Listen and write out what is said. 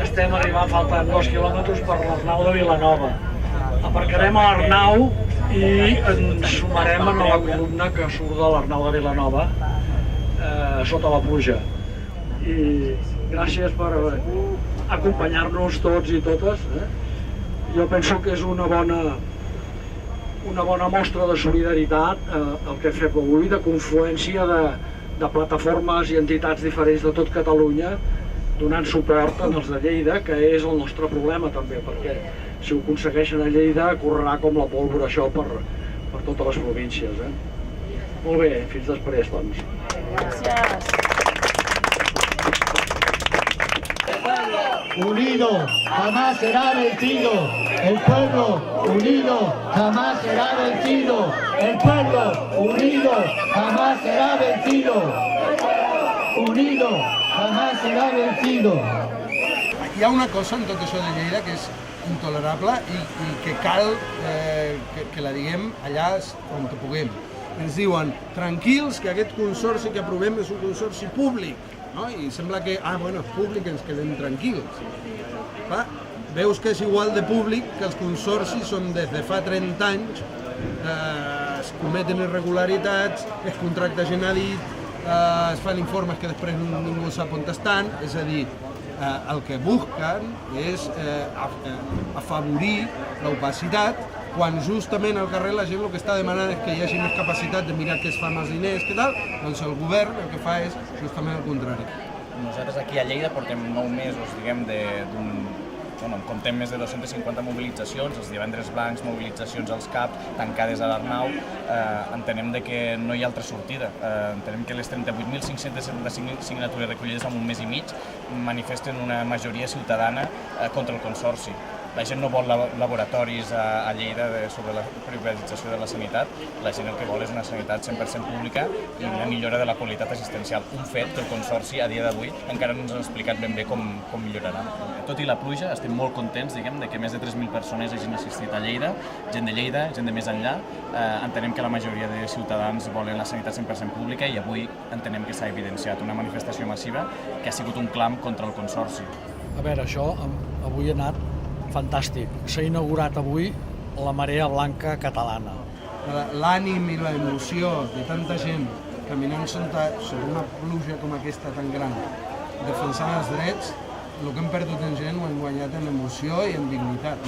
estem arribant, faltant 2 quilòmetres per l'Arnau de Vilanova. Aparcarem a l'Arnau i ens sumarem a la columna que surt de l'Arnau de Vilanova sota la pluja. I gràcies per acompanyar-nos tots i totes. Jo penso que és una bona mostra de solidaritat el que fem avui, de confluència de plataformes i entitats diferents de tot Catalunya donant suport als de Lleida, que és el nostre problema també, perquè si ho aconsegueixen a Lleida correrà com la pólvora això per totes les províncies. Molt bé, fins després, doncs. Gràcies. Unido jamás será vencido. El pueblo unido jamás será vencido. El pueblo unido jamás será vencido. Unido jamás será vencido. Hi ha una cosa en tot això de Lleida que és intolerable i que cal que la diguem allà on puguem. Ens diuen, tranquils, que aquest consorci que aprovem és un consorci públic. I sembla que, bueno, és públic, ens quedem tranquils. Veus que és igual de públic que els consorcis on des de fa 30 anys es cometen irregularitats, es contracta gent a dit, es fan informes que després ningú sap on estan, és a dir, el que busquen és afavorir l'opacitat, quan justament al carrer la gent el que està demanant és que hi hagi més capacitat de mirar què es fa amb els diners, què tal, doncs el govern el que fa és justament el contrari. Nosaltres aquí a Lleida portem 9 mesos, diguem, comptem més de 250 mobilitzacions, els divendres blancs, mobilitzacions als CAP, tancades a l'Arnau, entenem que no hi ha altra sortida. Entenem que les 38.575 signatures recollides en un mes i mig manifesten una majoria ciutadana contra el consorci. La gent no vol laboratoris a Lleida sobre la privatització de la sanitat, la gent el que vol és una sanitat 100% pública i una millora de la qualitat assistencial. Un fet que el Consorci a dia d'avui encara no ens ha explicat ben bé com millorarà. Tot i la pluja, estem molt contents de que més de 3.000 persones hagin assistit a Lleida, gent de Lleida, gent de més enllà. Entenem que la majoria de ciutadans volen la sanitat 100% pública i avui entenem que s'ha evidenciat una manifestació massiva que ha sigut un clam contra el Consorci. A veure, això avui ha anat fantàstic. S'ha inaugurat avui la Marea Blanca catalana. L'ànim i l'emoció de tanta gent caminant sobre una pluja com aquesta tan gran, defensant els drets, el que hem perdut en gent ho hem guanyat en emoció i en dignitat.